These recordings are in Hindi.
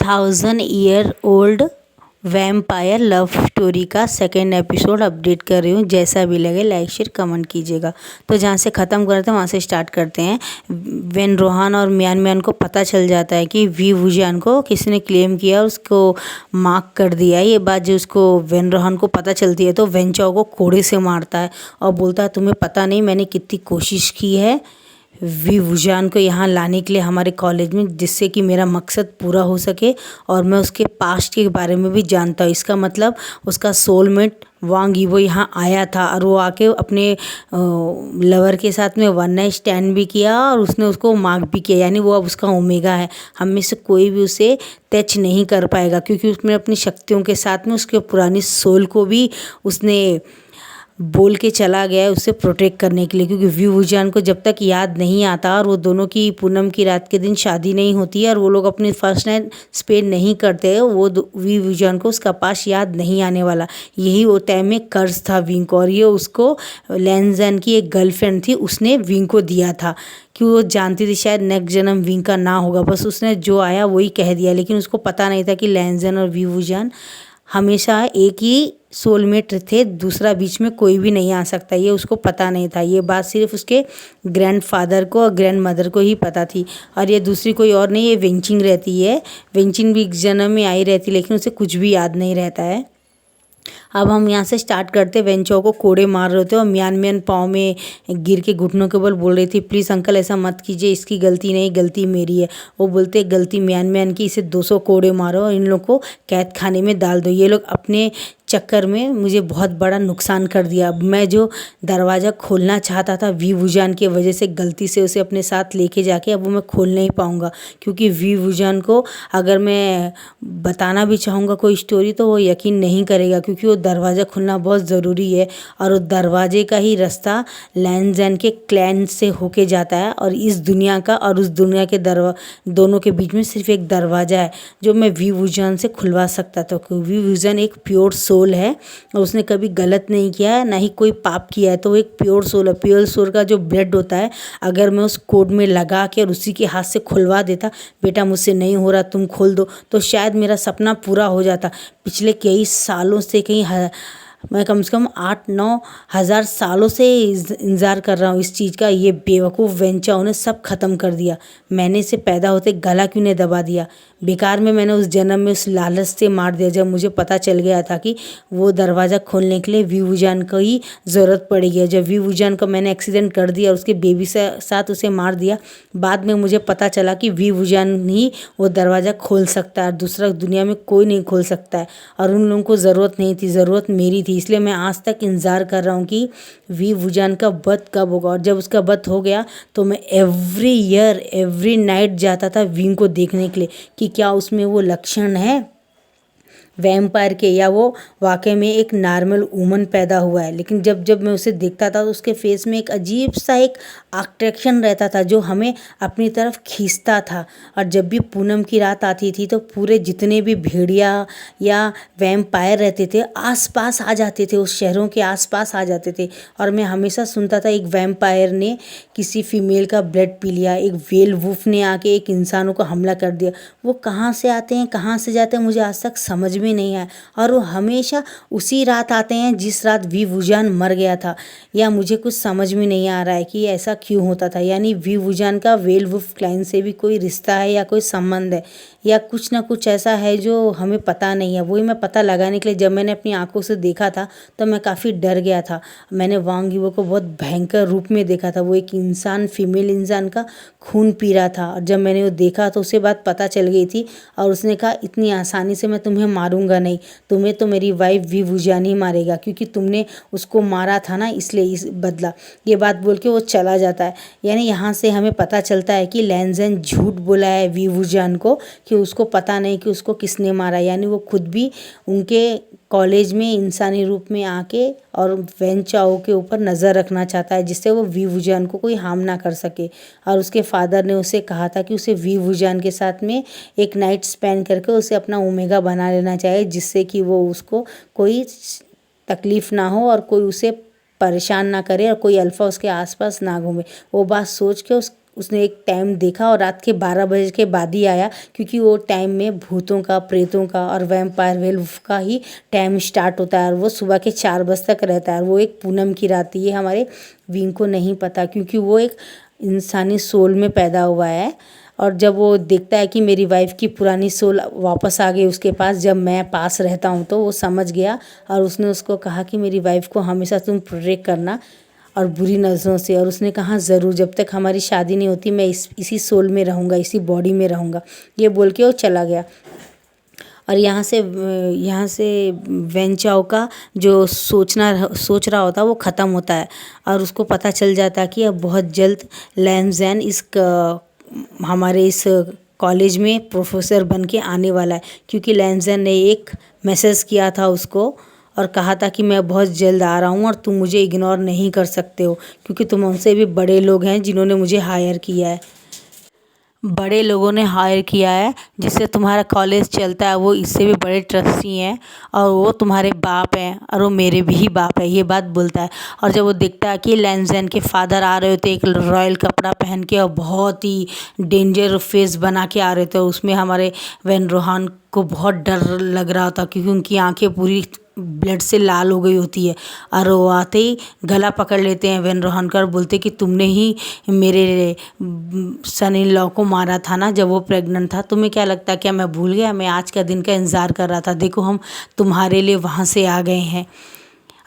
1000 year old vampire love story का सेकेंड एपिसोड अपडेट कर रही हूँ। जैसा भी लगे लाइक शेयर कमेंट कीजिएगा। तो जहाँ से ख़त्म करते हैं वहाँ से स्टार्ट करते हैं। वेन रोहान और मियान मियान को पता चल जाता है कि वी वुजान को किसी ने क्लेम किया और उसको मार्क कर दिया। ये बात जो उसको वेन रोहान को पता चलती है तो वेन चाओ को कोड़े से मारता है और बोलता है तुम्हें पता नहीं मैंने कितनी कोशिश की है वी वुजान को यहाँ लाने के लिए हमारे कॉलेज में, जिससे कि मेरा मकसद पूरा हो सके और मैं उसके पास्ट के बारे में भी जानता हूँ। इसका मतलब उसका सोलमेट वांग यीवो यहाँ आया था और वो आके अपने लवर के साथ में वन नाइट स्टैंड भी किया और उसने उसको मार्क भी किया, यानी वो अब उसका ओमेगा है। हम में से कोई भी उसे टच नहीं कर पाएगा क्योंकि उसमें अपनी शक्तियों के साथ में उसके पुरानी सोल को भी उसने बोल के चला गया है उसे प्रोटेक्ट करने के लिए। क्योंकि वी वुजान को जब तक याद नहीं आता और वो दोनों की पूनम की रात के दिन शादी नहीं होती है और वो लोग अपनी फर्स्ट नाइट स्पेंड नहीं करते हैं, वो वी वुजान को उसका पास याद नहीं आने वाला। यही वो टाइम में कर्ज था विंग को, और ये उसको लैंजन की एक गर्लफ्रेंड थी उसने विंग को दिया था कि वो जानती थी शायद नेक्स्ट जन्म विंग का ना होगा। बस उसने जो आया वही कह दिया, लेकिन उसको पता नहीं था कि लैंजन और वी वुजान हमेशा एक ही सोलमेट थे, दूसरा बीच में कोई भी नहीं आ सकता। ये उसको पता नहीं था। ये बात सिर्फ उसके ग्रैंडफादर को और ग्रैंड मदर को ही पता थी, और ये दूसरी कोई और नहीं, ये वेंचिंग रहती है। वेंचिंग भी एक जन्म में आई रहती, लेकिन उसे कुछ भी याद नहीं रहता है। अब हम यहाँ से स्टार्ट करते। वेंचो को कोड़े मार रहे थे और मियान मियान पाँव में गिर के घुटनों के बल बोल रही थी प्लीज़ अंकल ऐसा मत कीजिए, इसकी गलती नहीं, गलती मेरी है। वो बोलते गलती मियान मियान की, इसे 200 कोड़े मारो और इन लोग को कैद खाने में डाल दो। ये लोग अपने चक्कर में मुझे बहुत बड़ा नुकसान कर दिया। मैं जो दरवाज़ा खोलना चाहता था वी वुजान की वजह से गलती से उसे अपने साथ लेके जाके अब वो मैं खोल नहीं पाऊँगा, क्योंकि वी वुजान को अगर मैं बताना भी चाहूँगा कोई स्टोरी तो वो यकीन नहीं करेगा, क्योंकि वो दरवाज़ा खुलना बहुत ज़रूरी है और उस दरवाजे का ही रास्ता लैंजन के क्लैन से होके जाता है। और इस दुनिया का और उस दुनिया के दोनों के बीच में सिर्फ एक दरवाज़ा है जो मैं वी वुजान से खुलवा सकता था, क्योंकि वी वुजान एक प्योर सोल है और उसने कभी गलत नहीं किया है, ना ही कोई पाप किया है। तो वो एक प्योर सोल है। प्योर सोल का जो ब्लड होता है, अगर मैं उस कोड में लगा के और उसी के हाथ से खुलवा देता, बेटा मुझसे नहीं हो रहा तुम खोल दो, तो शायद मेरा सपना पूरा हो जाता। पिछले कई सालों से मैं कम से कम 8-9 हज़ार सालों से इंतज़ार कर रहा हूँ इस चीज़ का। ये बेवकूफ़ वेंचाओ ने सब ख़त्म कर दिया। मैंने इसे पैदा होते गला क्यों नहीं दबा दिया? बेकार में मैंने उस जन्म में उस लालच से मार दिया जब मुझे पता चल गया था कि वो दरवाज़ा खोलने के लिए वी वुजान को ही ज़रूरत पड़ेगी। जब वी वुजान को मैंने एक्सीडेंट कर दिया और उसके बेबी से साथ उसे मार दिया, बाद में मुझे पता चला कि वी वुजान ही वो दरवाज़ा खोल सकता है और दूसरा दुनिया में कोई नहीं खोल सकता है। और उन लोगों को ज़रूरत नहीं थी, ज़रूरत मेरी थी। इसलिए मैं आज तक इंतज़ार कर रहा हूँ कि वी वुजान का बर्थ कब होगा। और जब उसका बर्थ हो गया तो मैं एवरी ईयर एवरी नाइट जाता था विंग को देखने के लिए कि क्या उसमें वो लक्षण है वैम्पायर के, या वो वाकई में एक नॉर्मल वूमन पैदा हुआ है। लेकिन जब जब मैं उसे देखता था तो उसके फेस में एक अजीब सा एक अट्रैक्शन रहता था जो हमें अपनी तरफ खींचता था। और जब भी पूनम की रात आती थी तो पूरे जितने भी भेड़िया या वैम्पायर रहते थे आसपास आ जाते थे, उस शहरों के आसपास आ जाते थे। और मैं हमेशा सुनता था एक वैम्पायर ने किसी फीमेल का ब्लड पी लिया, एक वेल वुल्फ ने आके एक इंसानों को हमला कर दिया। वो कहाँ से आते हैं कहाँ से जाते हैं मुझे आज तक समझ में नहीं आया। और वो हमेशा उसी रात आते हैं जिस रात वी वुजान मर गया था, या मुझे कुछ समझ में नहीं आ रहा है कि ऐसा क्यों होता था। यानी वी वुजान का वेल वुल्फ क्लाइन से भी कोई रिश्ता है या कोई संबंध है, या कुछ ना कुछ ऐसा है जो हमें पता नहीं है। वही मैं पता लगाने के लिए जब मैंने अपनी आंखों से देखा था तो मैं काफ़ी डर गया था। मैंने वांग यीवो को बहुत भयंकर रूप में देखा था। वो एक इंसान फीमेल इंसान का खून पी रहा था, और जब मैंने वो देखा तो उसे बात पता चल गई थी और उसने कहा इतनी आसानी से मैं तुम्हें मारूंगा नहीं, तुम्हें तो मेरी वाइफ वी वुजान ही मारेगा, क्योंकि तुमने उसको मारा था ना, इसलिए इस बदला। ये बात बोल के वो चला जाता है। यानी यहाँ से हमें पता चलता है कि लैंजन झूठ बोला है वी वुजान को कि उसको पता नहीं कि उसको किसने मारा। यानी वो खुद भी उनके कॉलेज में इंसानी रूप में आके और वेन चाओ के ऊपर नज़र रखना चाहता है, जिससे वो वी वुजान को कोई हार्म ना कर सके। और उसके फादर ने उसे कहा था कि उसे वी वुजान के साथ में एक नाइट स्पेंड करके उसे अपना ओमेगा बना लेना चाहिए, जिससे कि वो उसको कोई तकलीफ़ ना हो और कोई उसे परेशान ना करे और कोई अल्फ़ा उसके आसपास ना घूमे। वो बात सोच के उसने एक टाइम देखा और रात के 12 बजे के बाद ही आया, क्योंकि वो टाइम में भूतों का, प्रेतों का और वैम्पायर वेल्फ का ही टाइम स्टार्ट होता है और वो सुबह के 4 बजे तक रहता है। और वो एक पूनम की रात थी। ये हमारे विंग को नहीं पता, क्योंकि वो एक इंसानी सोल में पैदा हुआ है। और जब वो देखता है कि मेरी वाइफ़ की पुरानी सोल वापस आ गई उसके पास, जब मैं पास रहता हूँ, तो वो समझ गया और उसने उसको कहा कि मेरी वाइफ़ को हमेशा तुम प्रोटेक्ट करना और बुरी नज़रों से। और उसने कहा ज़रूर, जब तक हमारी शादी नहीं होती मैं इसी सोल में रहूँगा, इसी बॉडी में रहूँगा। ये बोल के वो चला गया। और यहाँ से वेन चाओ का जो सोच रहा होता है वो ख़त्म होता है और उसको पता चल जाता है कि अब बहुत जल्द लैन ज़ैन हमारे इस कॉलेज में प्रोफेसर बन के आने वाला है, क्योंकि लैन ज़ैन ने एक मैसेज किया था उसको और कहा था कि मैं बहुत जल्द आ रहा हूँ और तुम मुझे इग्नोर नहीं कर सकते हो, क्योंकि तुम उनसे भी बड़े लोग हैं जिन्होंने मुझे हायर किया है। बड़े लोगों ने हायर किया है, जिससे तुम्हारा कॉलेज चलता है, वो इससे भी बड़े ट्रस्टी हैं और वो तुम्हारे बाप हैं और वो मेरे भी बाप है, ये बात बोलता है। और जब वो देखता है कि लैन ज़ैन के फादर आ रहे होते एक रॉयल कपड़ा पहन के और बहुत ही डेंजर फेस बना के आ रहे थे, उसमें हमारे वैन रोहान को बहुत डर लग रहा था, क्योंकि उनकी आंखें पूरी ब्लड से लाल हो गई होती है। और वो आते ही गला पकड़ लेते हैं वैन रोहान का और बोलते कि तुमने ही मेरे सन इन लॉ को मारा था ना जब वो प्रेग्नेंट था। तुम्हें क्या लगता है, क्या मैं भूल गया? मैं आज का दिन का इंतज़ार कर रहा था, देखो हम तुम्हारे लिए वहाँ से आ गए हैं।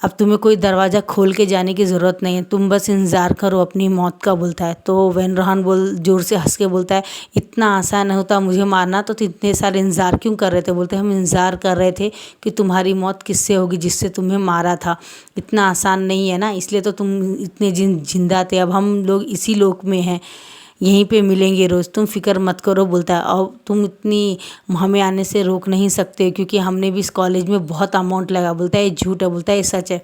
अब तुम्हें कोई दरवाज़ा खोल के जाने की ज़रूरत नहीं है, तुम बस इंतज़ार करो अपनी मौत का, बोलता है। तो वैन रोहान ज़ोर से हंस के बोलता है, इतना आसान होता मुझे मारना तो इतने सारे इंतज़ार क्यों कर रहे थे? बोलते हम इंतज़ार कर रहे थे कि तुम्हारी मौत किससे होगी जिससे तुम्हें मारा था। इतना आसान नहीं है ना, इसलिए तो तुम इतने जिंदा थे। अब हम लोग इसी लोक में हैं, यहीं पे मिलेंगे रोज़, तुम फिक्र मत करो, बोलता है। और तुम इतनी हमें आने से रोक नहीं सकते, क्योंकि हमने भी इस कॉलेज में बहुत अमाउंट लगा। बोलता है ये झूठ है, बोलता है ये सच है।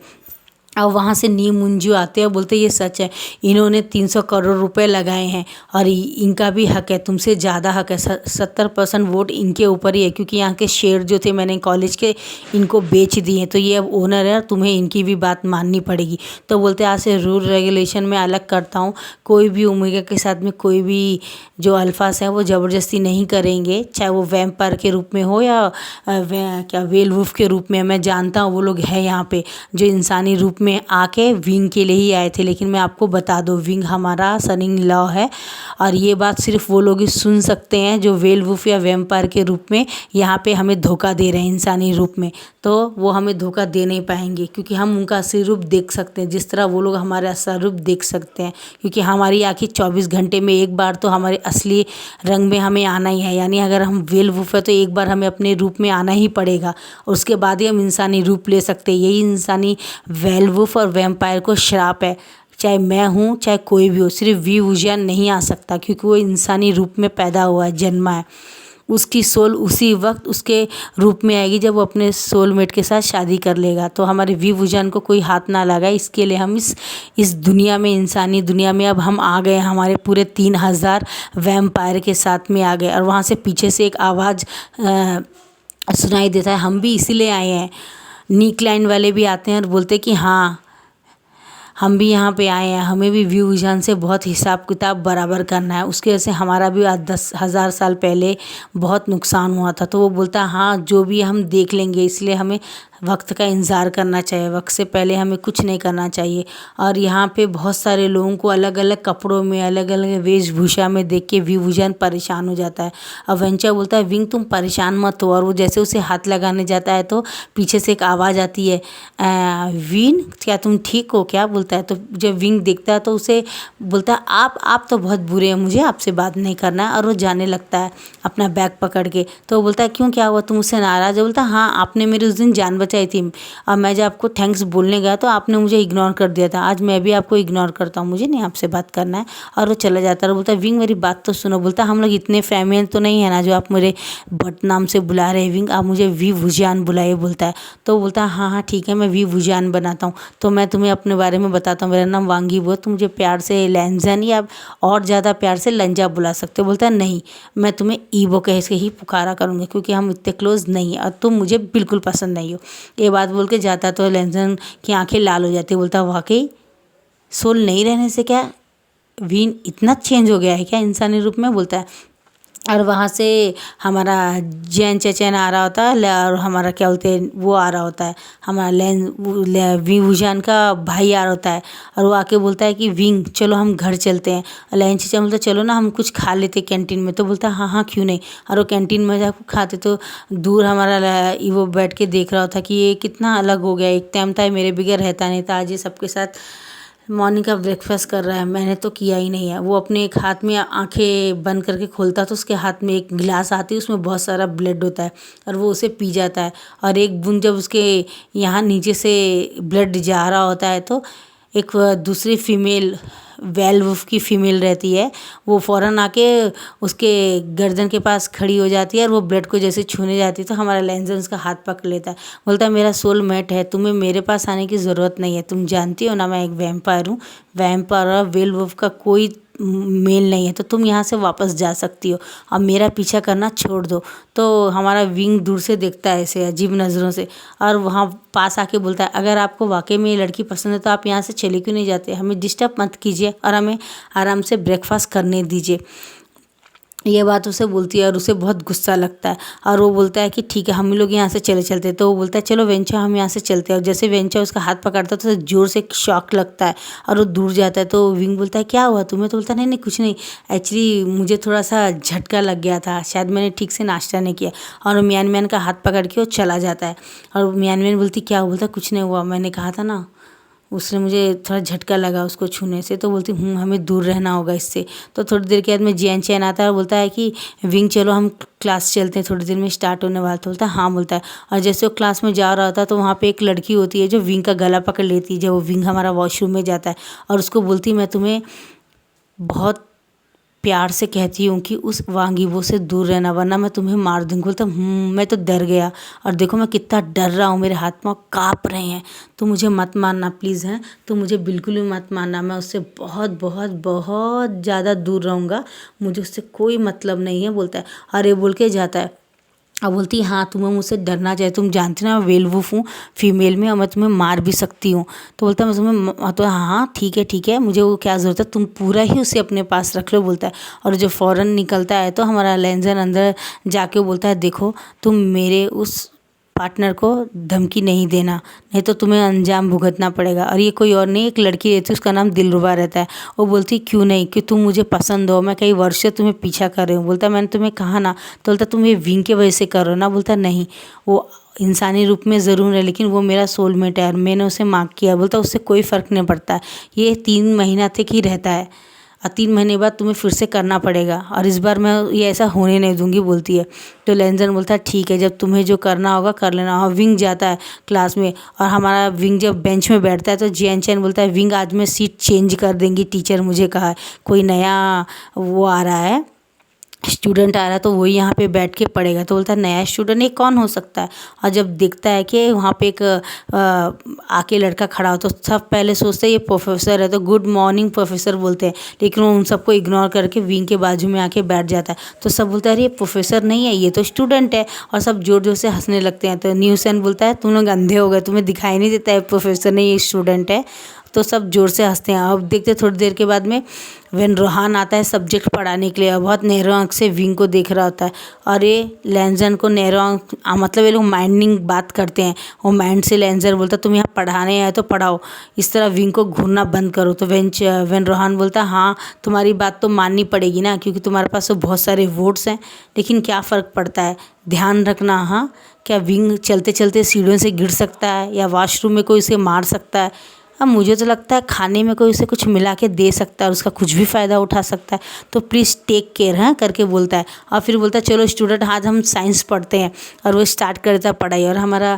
और वहाँ से नीम मुंजू आते हैं, बोलते ये सच है, इन्होंने 300 करोड़ रुपए लगाए हैं और इनका भी हक है, तुमसे ज़्यादा हक है। 70% वोट इनके ऊपर ही है, क्योंकि यहाँ के शेयर जो थे मैंने कॉलेज के इनको बेच दिए, तो ये अब ओनर है और तुम्हें इनकी भी बात माननी पड़ेगी। तो बोलते आज से रूल रेगुलेशन में अलग करता हूँ, कोई भी ओमेगा के साथ में कोई भी जो अल्फास हैं वो ज़बरदस्ती नहीं करेंगे, चाहे वो वैम्पायर के रूप में हो या वेलवुल्फ के रूप में। मैं जानता हूँ वो लोग हैं यहाँ पे जो इंसानी रूप में आके विंग के लिए ही आए थे, लेकिन मैं आपको बता दूं विंग हमारा सन इन लॉ है और ये बात सिर्फ वो लोग ही सुन सकते हैं जो वेलवुल्फ या वैम्पायर के रूप में यहाँ पे हमें धोखा दे रहे हैं इंसानी रूप में। तो वो हमें धोखा दे नहीं पाएंगे, क्योंकि हम उनका असली रूप देख सकते हैं जिस तरह वो लोग हमारा असली रूप देख सकते हैं, क्योंकि हमारी आँखें 24 घंटे में एक बार तो हमारे असली रंग में हमें आना ही है। यानी अगर हम वेलवुल्फ है तो एक बार हमें अपने रूप में आना ही पड़ेगा और उसके बाद ही हम इंसानी रूप ले सकते हैं। यही इंसानी वेलवुल्फ और वैम्पायर को श्राप है, चाहे मैं हूँ चाहे कोई भी हो, सिर्फ वी वुजियान नहीं आ सकता, क्योंकि वो इंसानी रूप में पैदा हुआ है, जन्मा है। उसकी सोल उसी वक्त उसके रूप में आएगी जब वो अपने सोलमेट के साथ शादी कर लेगा। तो हमारे वी वुजान को कोई हाथ ना लगाए, इसके लिए हम इस दुनिया में, इंसानी दुनिया में अब हम आ गए, हमारे पूरे 3000 वैम्पायर के साथ में आ गए। और वहाँ से पीछे से एक आवाज़ सुनाई देता है, हम भी इसीलिए आए हैं। नीक लाइन वाले भी आते हैं और बोलते कि हाँ हम भी यहाँ पे आए हैं, हमें भी व्यू विजन से बहुत हिसाब किताब बराबर करना है। उसके वजह से हमारा भी आज 10,000 साल पहले बहुत नुकसान हुआ था। तो वो बोलता है हाँ जो भी हम देख लेंगे, इसलिए हमें वक्त का इंतज़ार करना चाहिए, वक्त से पहले हमें कुछ नहीं करना चाहिए। और यहाँ पे बहुत सारे लोगों को अलग अलग कपड़ों में, अलग अलग वेशभूषा में देख के व्यू विजन परेशान हो जाता है। और वेंचर बोलता है विंग तुम परेशान मत हो, और वो जैसे उसे हाथ लगाने जाता है तो पीछे से एक आवाज़ आती है, विन क्या तुम ठीक हो क्या? बोलता है। तो जब विंग देखता है तो उसे बोलता है आप तो बहुत बुरे हैं, मुझे आपसे बात नहीं करना है। और वो जाने लगता है अपना बैग पकड़ के। तो वो बोलता है क्यों, क्या हुआ, तुम उससे नाराज़ है? बोलता है हाँ आपने मेरी उस दिन जान बचाई थी और मैं जब आपको थैंक्स बोलने गया तो आपने मुझे इग्नोर कर दिया था, आज मैं भी आपको इग्नोर करता हूँ, मुझे नहीं आपसे बात करना है। और वो चला जाता है। बोलता है विंग मेरी बात तो सुनो। बोलता है हम लोग इतने फैमिली तो नहीं है ना जो आप मेरे बट नाम से बुला रहे हैं विंग, आप मुझे वी वुजान बुलाइए, बोलता है। तो बोलता है हाँ ठीक है मैं वी वुजान बनाता हूँ। तो मैं तुम्हें अपने बारे में बताता हूँ, मेरा नाम वांगी वो, तुम मुझे प्यार से लैंजन या और ज़्यादा प्यार से लंजा बुला सकते हो। बोलता है नहीं मैं तुम्हें ईवो कह के ही पुकारा करूँगी, क्योंकि हम इतने क्लोज नहीं है और तुम मुझे बिल्कुल पसंद नहीं हो। ये बात बोल के जाता तो लैंजन की आंखें लाल हो जाती है। बोलता वाकई सोल नहीं रहने से क्या विन इतना चेंज हो गया है क्या इंसानी रूप में, बोलता है। और वहाँ से हमारा जैन चेचन आ रहा होता है और हमारा क्या बोलते हैं वो आ रहा होता है, हमारा वुजान का भाई आ रहा होता है। और वो आके बोलता है कि विंग चलो हम घर चलते हैं। और लैन चेचन बोलता है चलो ना हम कुछ खा लेते कैंटीन में। तो बोलता है हाँ हाँ क्यों नहीं। और वो कैंटीन में जाकर खाते तो दूर हमारा वो बैठ के देख रहा था कि ये कितना अलग हो गया। एक टाइम था मेरे बगैर रहता नहीं था, आज ये सबके साथ मॉर्निंग का ब्रेकफास्ट कर रहा है, मैंने तो किया ही नहीं है। वो अपने एक हाथ में आंखें बंद करके खोलता तो उसके हाथ में एक गिलास आती है, उसमें बहुत सारा ब्लड होता है और वो उसे पी जाता है। और एक बूंद जब उसके यहाँ नीचे से ब्लड जा रहा होता है तो एक दूसरी फीमेल वेलवुल्फ की फ़ीमेल रहती है, वो फ़ौरन आके उसके गर्दन के पास खड़ी हो जाती है और वो ब्लड को जैसे छूने जाती है तो हमारा लेंजन उसका हाथ पकड़ लेता है। बोलता है मेरा सोल मेट है, तुम्हें मेरे पास आने की ज़रूरत नहीं है, तुम जानती हो ना मैं एक वैम्पायर हूँ। वैम्पायर और वेलवुल्फ का कोई मेल नहीं है, तो तुम यहाँ से वापस जा सकती हो, अब मेरा पीछा करना छोड़ दो। तो हमारा विंग दूर से देखता है ऐसे अजीब नज़रों से और वहाँ पास आके बोलता है अगर आपको वाकई में ये लड़की पसंद है तो आप यहाँ से चले क्यों नहीं जाते, हमें डिस्टर्ब मत कीजिए और हमें आराम से ब्रेकफास्ट करने दीजिए। ये बात उसे बोलती है और उसे बहुत गुस्सा लगता है और वो बोलता है कि ठीक है हम लोग यहाँ से चले चलते हैं। तो वो बोलता है चलो वेंचा हम यहाँ से चलते हैं। और जैसे वेंचा उसका हाथ पकड़ता है तो उसे ज़ोर से एक शॉक लगता है और वो दूर जाता है। तो विंग बोलता है क्या हुआ तुम्हें, तो बोलता है नहीं नहीं कुछ नहीं, एक्चुअली मुझे थोड़ा सा झटका लग गया था, शायद मैंने ठीक से नाश्ता नहीं किया। और वो मियान मियान का हाथ पकड़ के वो चला जाता है और मियान मियान बोलती क्या, बोलता कुछ नहीं हुआ, मैंने कहा था ना उसने मुझे थोड़ा झटका लगा उसको छूने से। तो बोलती हमें दूर रहना होगा इससे। तो थोड़ी देर के बाद में जैन चैन आता है और बोलता है कि विंग चलो हम क्लास चलते हैं, थोड़ी देर में स्टार्ट होने वाला। तो बोलता है हाँ, बोलता है। और जैसे वो क्लास में जा रहा होता है तो वहाँ पे एक लड़की होती है जो विंग का गला पकड़ लेती है जब वो विंग हमारा वॉशरूम में जाता है और उसको बोलती मैं तुम्हें बहुत प्यार से कहती हूँ कि उस वांगीबो से दूर रहना वरना मैं तुम्हें मार दूँगी। बोलता मैं तो डर गया और देखो मैं कितना डर रहा हूँ, मेरे हाथ पाँव काँप रहे हैं, तो मुझे मत मारना प्लीज़ हैं, तो मुझे बिल्कुल भी मत मारना, मैं उससे बहुत बहुत बहुत ज़्यादा दूर रहूँगा, मुझे उससे कोई मतलब नहीं है, बोलता है। और ये बोल के जाता है। अब बोलती है हाँ तुम्हें मुझसे डरना चाहिए, तुम जानती ना मैं वेलवुल्फ हूँ फीमेल में और मैं तुम्हें मार भी सकती हूँ। तो बोलता है मैं तुम्हें, तो हाँ ठीक है मुझे वो क्या ज़रूरत है, तुम पूरा ही उसे अपने पास रख लो, बोलता है। और जो फ़ौरन निकलता है तो हमारा लेंजर अंदर जाके बोलता है देखो तुम मेरे उस पार्टनर को धमकी नहीं देना, नहीं तो तुम्हें अंजाम भुगतना पड़ेगा। और ये कोई और नहीं, एक लड़की रहती है उसका नाम दिलरुबा रहता है। वो बोलती क्यों नहीं, कि तुम मुझे पसंद हो, मैं कई वर्ष से तुम्हें पीछा कर रही हूँ। बोलता मैंने तुम्हें कहा ना। तो बोलता तुम ये विंग के वजह से कर रहे हो ना। बोलता नहीं, वो इंसानी रूप में ज़रूर है लेकिन वो मेरा सोलमेट है और मैंने उसे मार्क किया। बोलता उससे कोई फ़र्क नहीं पड़ता, ये 3 महीना तक ही रहता है और 3 महीने बाद तुम्हें फिर से करना पड़ेगा और इस बार मैं ये ऐसा होने नहीं दूंगी, बोलती है। तो लेंजर बोलता है ठीक है जब तुम्हें जो करना होगा कर लेना। और विंग जाता है क्लास में और हमारा विंग जब बेंच में बैठता है तो जैन चैन बोलता है विंग आज मैं सीट चेंज कर देंगी, टीचर मुझे कहा है कोई नया वो आ रहा है, स्टूडेंट आ रहा है तो वही यहाँ पे बैठ के पढ़ेगा। तो बोलता है नया स्टूडेंट ये कौन हो सकता है। और जब देखता है कि वहाँ पे एक आके लड़का खड़ा हो तो सब पहले सोचते हैं ये प्रोफेसर है, तो गुड मॉर्निंग प्रोफेसर बोलते हैं, लेकिन वो उन सबको इग्नोर करके विंग के बाजू में आके बैठ जाता है। तो सब बोलता है अरे ये प्रोफेसर नहीं है, ये तो स्टूडेंट है, और सब जोर जोर से हंसने लगते हैं। तो न्यूसन बोलता है तुम लोग अंधे हो गए, तुम्हें दिखाई नहीं देता है प्रोफेसर नहीं ये स्टूडेंट है। तो सब जोर से हंसते हैं। अब देखते थोड़ी देर के बाद में वेन रोहान आता है सब्जेक्ट पढ़ाने के लिए और बहुत नहरों आँख से विंग को देख रहा होता है और ये लेंजर को नहरों आँख मतलब ये लोग माइंडिंग बात करते हैं। वो माइंड से लेंजर बोलता तुम यहाँ पढ़ाने आए तो पढ़ाओ, इस तरह विंग को घूरना बंद करो। तो वेन रोहान बोलता हाँ तुम्हारी बात तो माननी पड़ेगी ना, क्योंकि तुम्हारे पास तो बहुत सारे वोट्स हैं, लेकिन क्या फ़र्क पड़ता है, ध्यान रखना। हाँ क्या विंग चलते चलते सीढ़ियों से गिर सकता है या वॉशरूम में कोई उसे मार सकता है। अब मुझे तो लगता है खाने में कोई उसे कुछ मिला के दे सकता है और उसका कुछ भी फ़ायदा उठा सकता है, तो प्लीज़ टेक केयर है करके बोलता है। और फिर बोलता है चलो स्टूडेंट आज हम साइंस पढ़ते हैं, और वो स्टार्ट करता है पढ़ाई। और हमारा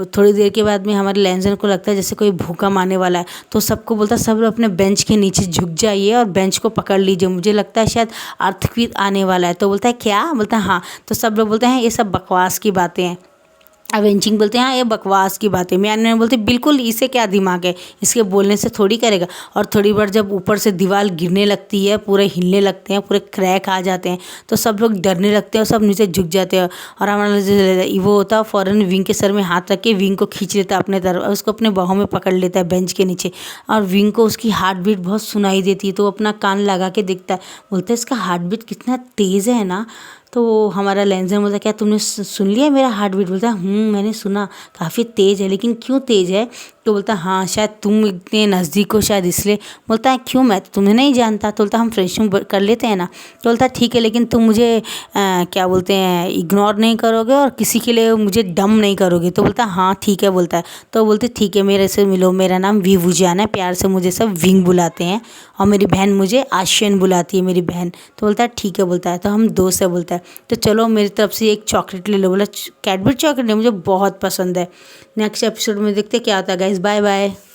थोड़ी देर के बाद में हमारे लेंजर को लगता है जैसे कोई भूकंप आने वाला है, तो सबको बोलता है सब लोग अपने बेंच के नीचे झुक जाइए और बेंच को पकड़ लीजिए, मुझे लगता है शायद अर्थक्वेक आने वाला है। तो बोलता है क्या, बोलता है हाँ। तो सब लोग बोलते हैं ये सब बकवास की बातें हैं। अवेंचिंग बोलते हैं हाँ ये बकवास की बात है। मियाँ बोलते बिल्कुल, इसे क्या दिमाग है, इसके बोलने से थोड़ी करेगा। और थोड़ी बार जब ऊपर से दीवार गिरने लगती है, पूरे हिलने लगते हैं, पूरे क्रैक आ जाते हैं, तो सब लोग डरने लगते हैं और सब नीचे झुक जाते हैं। और हमारा जो वो होता है फ़ौरन विंग के सर में हाथ रख के विंग को खींच लेता है अपने तरफ और उसको अपने बाहों में पकड़ लेता है बेंच के नीचे। और विंग को उसकी हार्ट बीट बहुत सुनाई देती है, तो वो अपना कान लगा के देखता है, बोलता है इसका हार्ट बीट कितना तेज़ है ना। तो हमारा लेंसर बोलता है क्या तुमने सुन लिया मेरा हार्ट बीट? बोलता है मैंने सुना, काफ़ी तेज़ है, लेकिन क्यों तेज़ है? तो बोलता है हाँ शायद तुम इतने नज़दीक हो शायद इसलिए। बोलता है क्यों, मैं तो तुम्हें नहीं जानता। तो बोलता हम फ्रेंडशिप कर लेते हैं ना। तो बोलता है ठीक है, लेकिन तुम मुझे क्या बोलते हैं इग्नोर नहीं करोगे और किसी के लिए मुझे डम नहीं करोगे। तो बोलता है हाँ ठीक है बोलता है। तो बोलते ठीक है मेरे से मिलो, मेरा नाम विवुजियान है, प्यार से मुझे सब विंग बुलाते हैं, और मेरी बहन मुझे आशियन बुलाती है, मेरी बहन। तो बोलता है ठीक है बोलता है, तो हम दोस्त है बोलता है। तो चलो मेरी तरफ से एक चॉकलेट ले लो। बोला कैडबरी चॉकलेट है, मुझे बहुत पसंद है। नेक्स्ट एपिसोड में देखते क्या होता है गाइस। Bye bye.